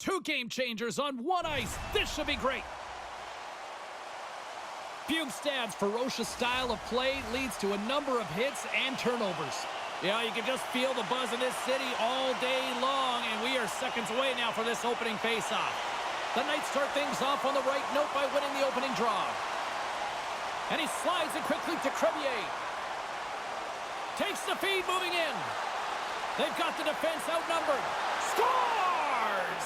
Two game changers on one ice. This should be great. Bjugstad's ferocious style of play leads to a number of hits and turnovers. Yeah, you can just feel the buzz in this city all day long, and we are seconds away now for this opening faceoff. The Knights start things off on the right note by winning the opening draw. And he slides it quickly to Crevier. Takes the feed moving in. They've got the defense outnumbered. Scores!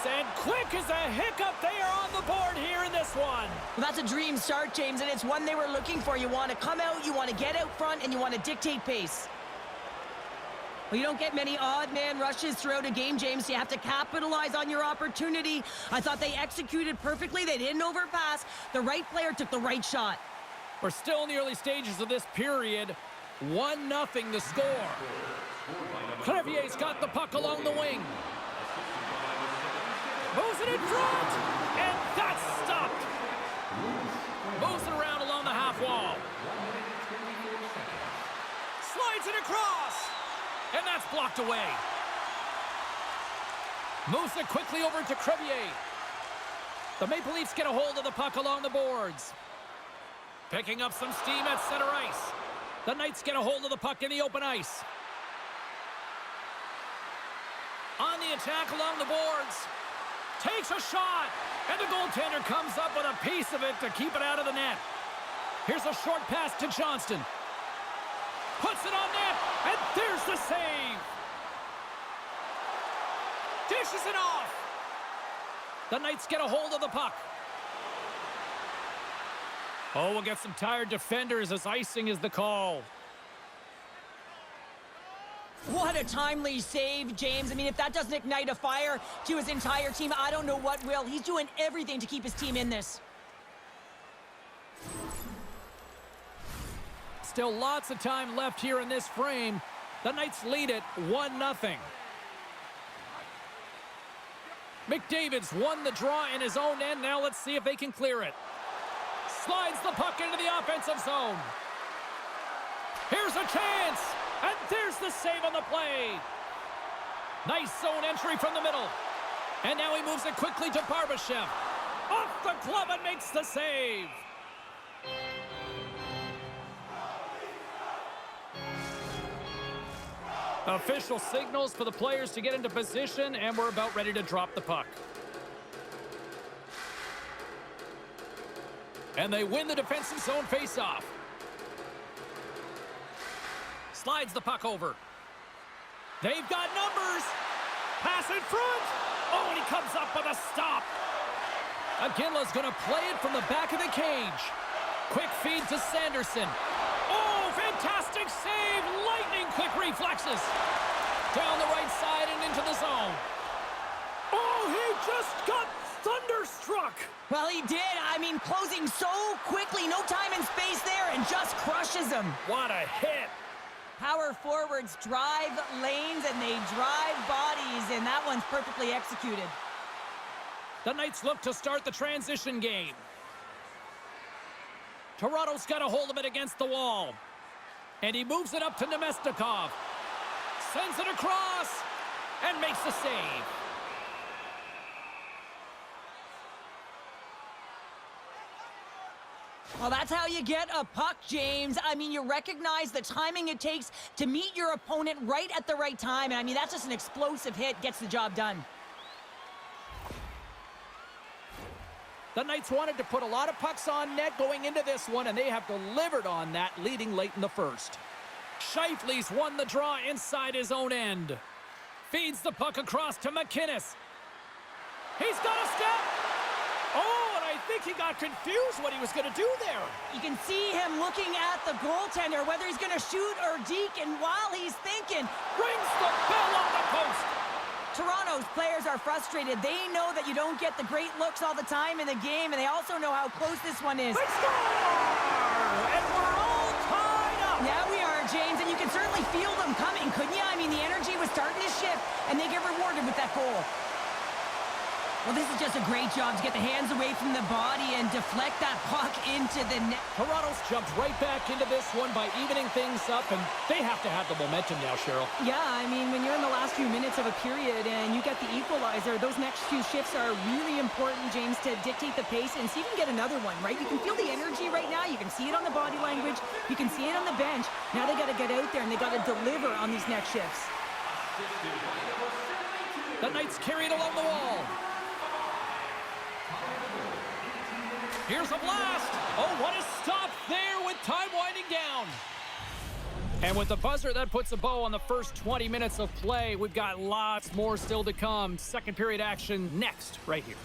And quick as a hiccup, they are on the board here in this one. Well, that's a dream start, James, and it's one they were looking for. You want to come out, you want to get out front, and you want to dictate pace. Well, you don't get many odd man rushes throughout a game, James. So you have to capitalize on your opportunity. I thought they executed perfectly. They didn't overpass. The right player took the right shot. We're still in the early stages of this period. 1-0 the score. Clevier's got the puck along the wing. Moves it in front, and that's stopped. Moves it around along the half wall. Slides it across, and that's blocked away. Moves it quickly over to Crevier. The Maple Leafs get a hold of the puck along the boards. Picking up some steam at center ice. The Knights get a hold of the puck in the open ice. On the attack along the boards. Takes a shot, and the goaltender comes up with a piece of it to keep it out of the net. Here's a short pass to Johnston. Puts it on net, and there's the save. Dishes it off. The Knights get a hold of the puck. Oh, we'll get some tired defenders as icing is the call. What a timely save, James. I mean, if that doesn't ignite a fire to his entire team, I don't know what will. He's doing everything to keep his team in this. Still lots of time left here in this frame. The Knights lead it 1-0. McDavid's won the draw in his own end. Now let's see if they can clear it. Slides the puck into the offensive zone. Here's a chance. And there's the save on the play. Nice zone entry from the middle. And now he moves it quickly to Barbashev. Off the glove and makes the save. Official signals for the players to get into position, and we're about ready to drop the puck. And they win the defensive zone faceoff. Slides the puck over. They've got numbers. Pass in front. Oh, and he comes up with a stop. Aginla's going to play it from the back of the cage. Quick feed to Sanderson. Oh, fantastic save. Lightning quick reflexes. Down the right side and into the zone. Oh, he just got thunderstruck. Well, he did. I mean, closing so quickly. No time and space there, and just crushes him. What a hit. Power forwards drive lanes, and they drive bodies, and that one's perfectly executed. The Knights look to start the transition game. Toronto's got a hold of it against the wall. And he moves it up to Nemestikov. Sends it across, and makes the save. Well, that's how you get a puck, James. I mean, you recognize the timing it takes to meet your opponent right at the right time. And I mean, that's just an explosive hit, gets the job done. The Knights wanted to put a lot of pucks on net going into this one, and they have delivered on that, leading late in the first. Scheifele's won the draw inside his own end. Feeds the puck across to McInnes. He's got a step. Oh, and I think he got confused what he was going to do there. You can see him looking at the goaltender, whether he's going to shoot or deke, and while he's thinking, Rings the bell on the post. Toronto's players are frustrated. They know that you don't get the great looks all the time in the game, and they also know how close this one is. They score! And we're all tied up. Yeah, we are, James, and you can certainly feel them coming, couldn't you? I mean, the energy was starting to shift, and they get rewarded with that goal. Well, this is just a great job to get the hands away from the body and deflect that puck into the net. Toronto's jumped right back into this one by evening things up, and they have to have the momentum now, Cheryl. Yeah, I mean, when you're in the last few minutes of a period and you get the equalizer, equalizer. Those next few shifts are really important, James, to dictate the pace and see if you can get another one, right? You can feel the energy right now. You can see it on the body language. You can see it on the bench. Now they got to get out there and they got to deliver on these next shifts. The Knights carry it along the wall. Here's a blast. Oh, what a stop there with time winding down. And with the buzzer, that puts a bow on the first 20 minutes of play. We've got lots more still to come. Second period action next, right here.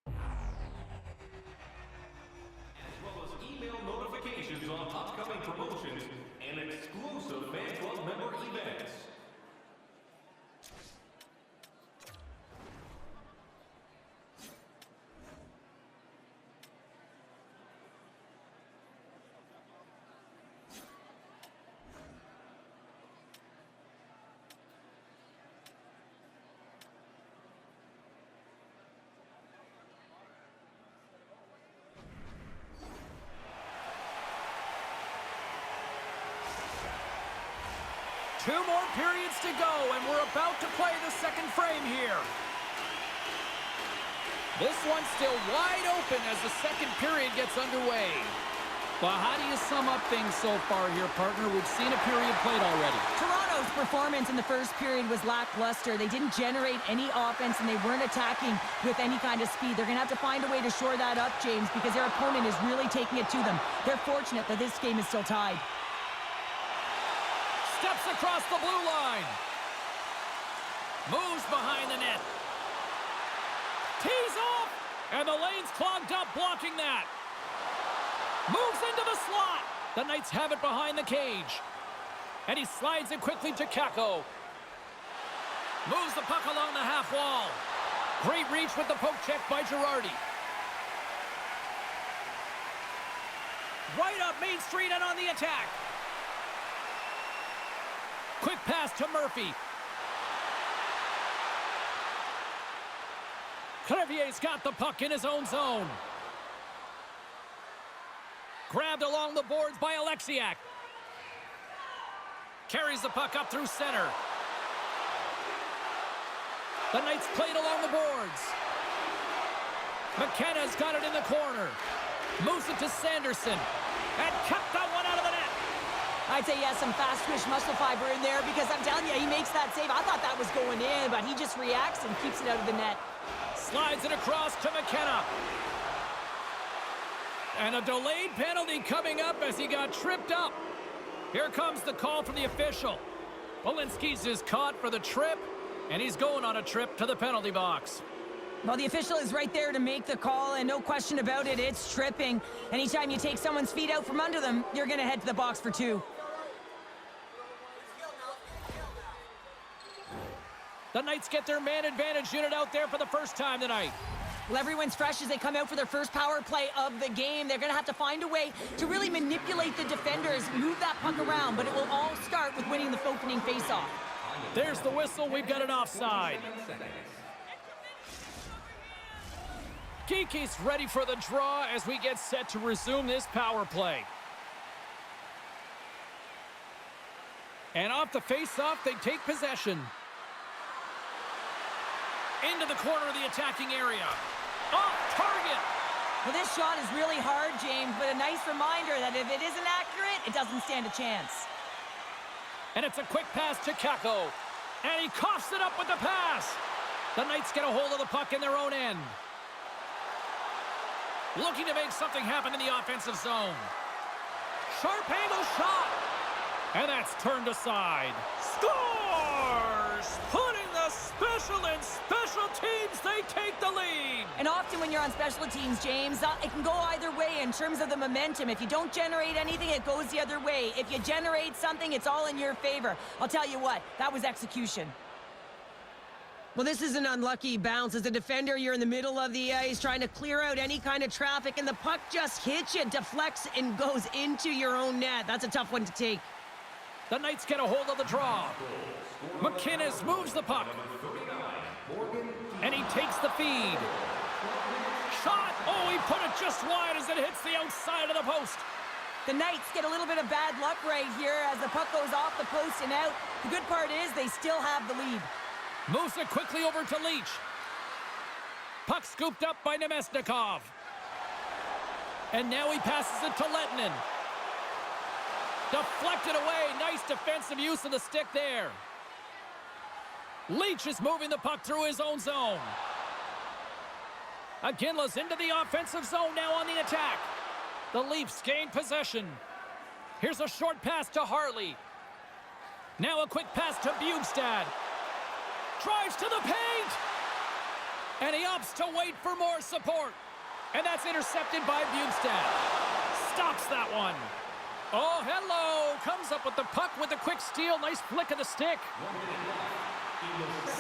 As well as email notifications on upcoming promotions and exclusive fan club member events. Two more periods to go, and we're about to play the second frame here. This one's still wide open as the second period gets underway. Well, how do you sum up things so far here, partner? We've seen a period played already. Toronto's performance in the first period was lackluster. They didn't generate any offense, and they weren't attacking with any kind of speed. They're going to have to find a way to shore that up, James, because their opponent is really taking it to them. They're fortunate that this game is still tied. Steps across the blue line. Moves behind the net. Tees off. And the lane's clogged up, blocking that. Moves into the slot. The Knights have it behind the cage. And he slides it quickly to Kako. Moves the puck along the half wall. Great reach with the poke check by Girardi. Right up Main Street and on the attack. Quick pass to Murphy. Crevier's got the puck in his own zone. Grabbed along the boards by Alexiak. Carries the puck up through center. The Knights played along the boards. McKenna's got it in the corner. Moves it to Sanderson. And kept that one out of the net. I'd say, yeah, some fast-twitch muscle fiber in there because I'm telling you, he makes that save. I thought that was going in, but he just reacts and keeps it out of the net. Slides it across to McKenna. And a delayed penalty coming up as he got tripped up. Here comes the call from the official. Polinski's is caught for the trip, and he's going on a trip to the penalty box. Well, the official is right there to make the call, and no question about it, it's tripping. Anytime you take someone's feet out from under them, you're going to head to the box for two. The Knights get their man advantage unit out there for the first time tonight. Well, everyone's fresh as they come out for their first power play of the game. They're going to have to find a way to really manipulate the defenders, move that puck around, but it will all start with winning the opening faceoff. There's the whistle. We've got an offside. Geeky's ready for the draw as we get set to resume this power play. And off the face-off, they take possession. Into the corner of the attacking area. Off target. Well, this shot is really hard, James, but a nice reminder that if it isn't accurate, it doesn't stand a chance. And it's a quick pass to Kako. And he coughs it up with the pass. The Knights get a hold of the puck in their own end. Looking to make something happen in the offensive zone. Sharp angle shot. And that's turned aside. Scores! Putting the special in special teams, they take the lead. And often when you're on special teams, James, it can go either way in terms of the momentum. If you don't generate anything, it goes the other way. If you generate something, it's all in your favor. I'll tell you what, that was execution. Well, this is an unlucky bounce. As a defender, you're in the middle of the ice trying to clear out any kind of traffic, and the puck just hits you, deflects, and goes into your own net. That's a tough one to take. The Knights get a hold of the draw. McInnes moves the puck. And he takes the feed. Shot! Oh, he put it just wide as it hits the outside of the post. The Knights get a little bit of bad luck right here as the puck goes off the post and out. The good part is they still have the lead. Moves it quickly over to Leach. Puck scooped up by Nemesnikov. And now he passes it to Lettinen. Deflected away. Nice defensive use of the stick there. Leach is moving the puck through his own zone. Aginla's into the offensive zone now on the attack. The Leafs gain possession. Here's a short pass to Harley. Now a quick pass to Bjugstad. Drives to the paint. And he opts to wait for more support. And that's intercepted by Bjugstad. Stops that one. Oh, hello. Comes up with the puck with a quick steal. Nice flick of the stick.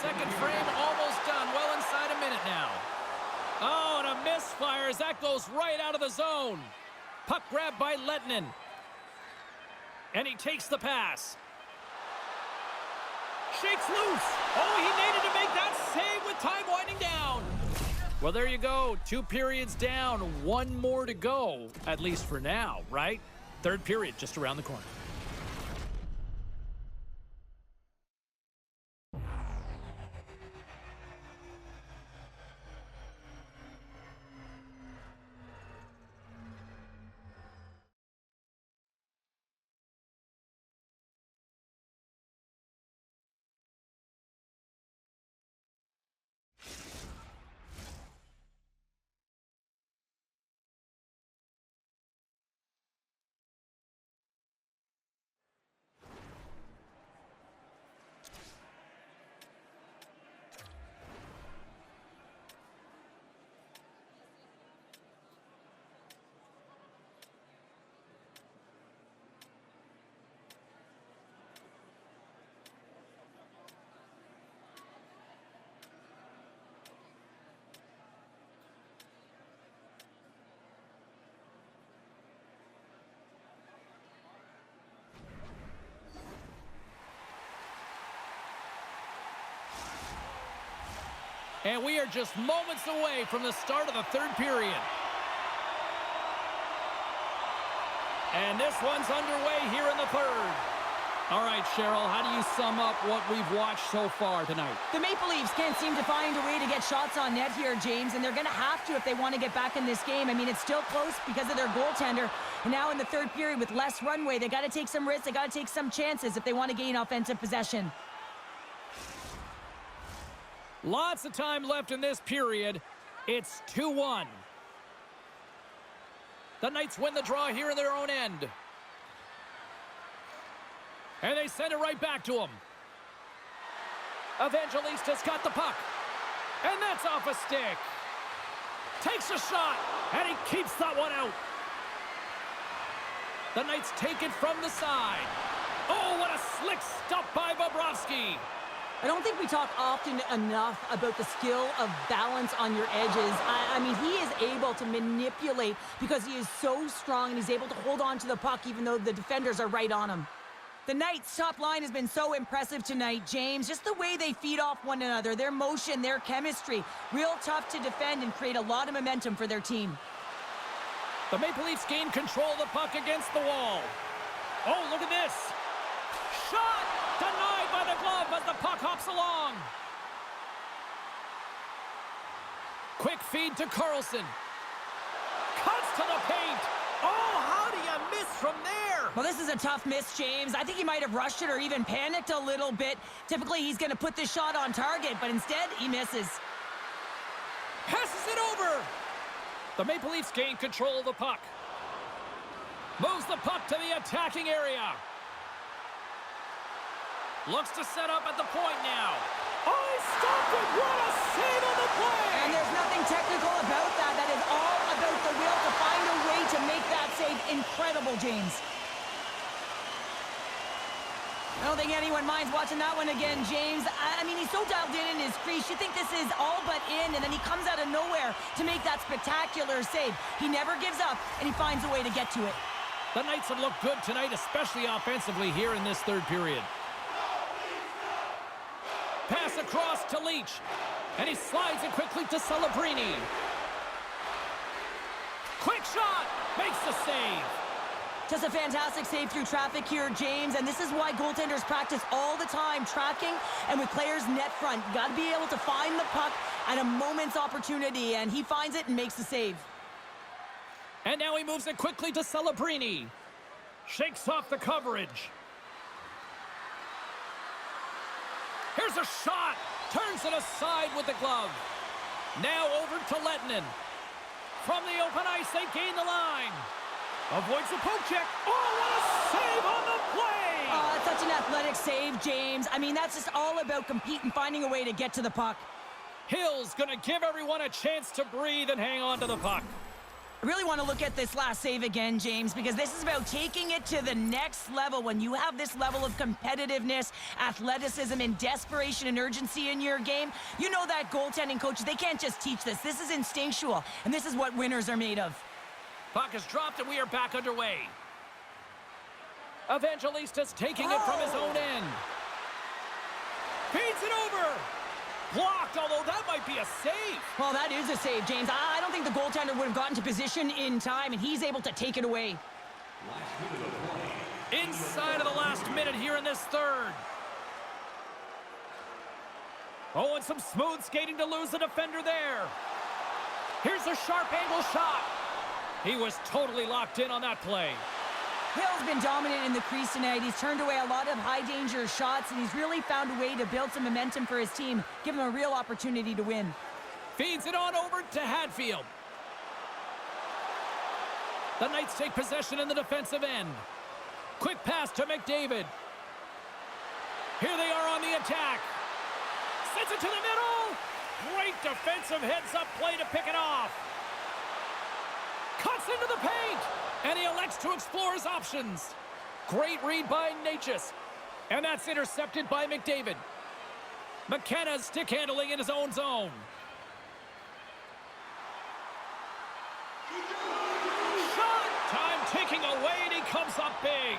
Second frame almost done. Well inside a minute now. Oh, and a misfire as that goes right out of the zone. Puck grabbed by Lettinen. And he takes the pass. Shakes loose. Oh, he needed to make that save with time winding down. Well, there you go. 2 periods down. 1 more to go, at least for now, right? Third period just around the corner. And we are just moments away from the start of the third period. And this one's underway here in the third. All right, Cheryl, how do you sum up what we've watched so far tonight? The Maple Leafs can't seem to find a way to get shots on net here, James, and they're going to have to if they want to get back in this game. I mean, it's still close because of their goaltender. And now in the third period with less runway, they got to take some risks. They got to take some chances if they want to gain offensive possession. Lots of time left in this period. It's 2-1. The Knights win the draw here in their own end. And they send it right back to him. Evangelista's got the puck. And that's off a stick. Takes a shot. And he keeps that one out. The Knights take it from the side. Oh, what a slick stop by Bobrovsky. I don't think we talk often enough about the skill of balance on your edges. I mean, he is able to manipulate because he is so strong and he's able to hold on to the puck even though the defenders are right on him. The Knights' top line has been so impressive tonight, James. Just the way they feed off one another, their motion, their chemistry. Real tough to defend and create a lot of momentum for their team. The Maple Leafs gain control of the puck against the wall. Oh, look at this. Shot! Denied by the glove as the puck hops along. Quick feed to Carlson. Cuts to the paint. Oh, how do you miss from there? Well, this is a tough miss, James. I think he might have rushed it or even panicked a little bit. Typically, he's going to put this shot on target, but instead, he misses. Passes it over. The Maple Leafs gain control of the puck. Moves the puck to the attacking area. Looks to set up at the point now. Oh, he stopped it! What a save on the play! And there's nothing technical about that. That is all about the will to find a way to make that save incredible, James. I don't think anyone minds watching that one again, James. I mean, he's so dialed in his crease. You think this is all but in, and then he comes out of nowhere to make that spectacular save. He never gives up, and he finds a way to get to it. The Knights have looked good tonight, especially offensively here in this third period. Pass across to Leach. And he slides it quickly to Celebrini. Quick shot! Makes the save. Just a fantastic save through traffic here, James, and this is why goaltenders practice all the time, tracking and with players net front. Got to be able to find the puck at a moment's opportunity, and he finds it and makes the save. And now he moves it quickly to Celebrini. Shakes off the coverage. Here's a shot. Turns it aside with the glove. Now over to Lettinen. From the open ice, they gain the line. Avoids the poke check. Oh, what a save on the play! Oh, it's such an athletic save, James. I mean, that's just all about competing, finding a way to get to the puck. Hill's going to give everyone a chance to breathe and hang on to the puck. I really want to look at this last save again, James, because this is about taking it to the next level. When you have this level of competitiveness, athleticism, and desperation and urgency in your game, you know that goaltending coaches, they can't just teach this. This is instinctual, and this is what winners are made of. Puck is dropped, and we are back underway. Evangelista's taking it from his own end. Feeds it over. Blocked, although that might be a save. Well, that is a save, James. I don't think the goaltender would have gotten to position in time, and he's able to take it away. Inside of the last minute here in this third. Oh, and some smooth skating to lose the defender there. Here's a sharp angle shot. He was totally locked in on that play. Hill's been dominant in the crease tonight. He's turned away a lot of high-danger shots, and he's really found a way to build some momentum for his team, give him a real opportunity to win. Feeds it on over to Hadfield. The Knights take possession in the defensive end. Quick pass to McDavid. Here they are on the attack. Sends it to the middle. Great defensive heads-up play to pick it off. Cuts into the paint. And he elects to explore his options. Great read by Natchez. And that's intercepted by McDavid. McKenna's stick handling in his own zone. Shot! Time ticking away, and he comes up big.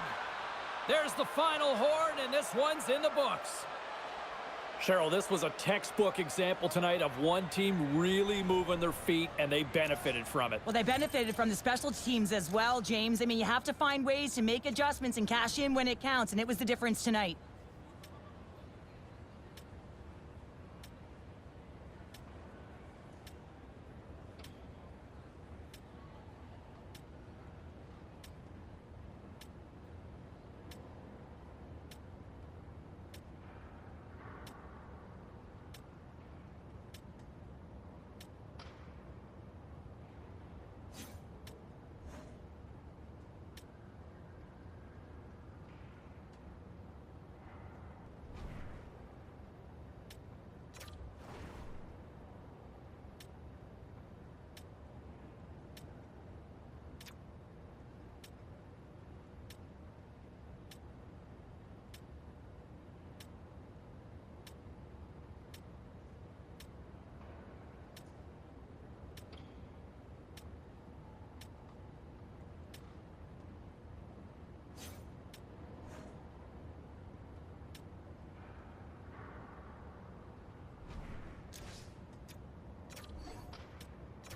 There's the final horn, and this one's in the books. Cheryl, this was a textbook example tonight of one team really moving their feet, and they benefited from it. Well, they benefited from the special teams as well, James. I mean, you have to find ways to make adjustments and cash in when it counts, and it was the difference tonight.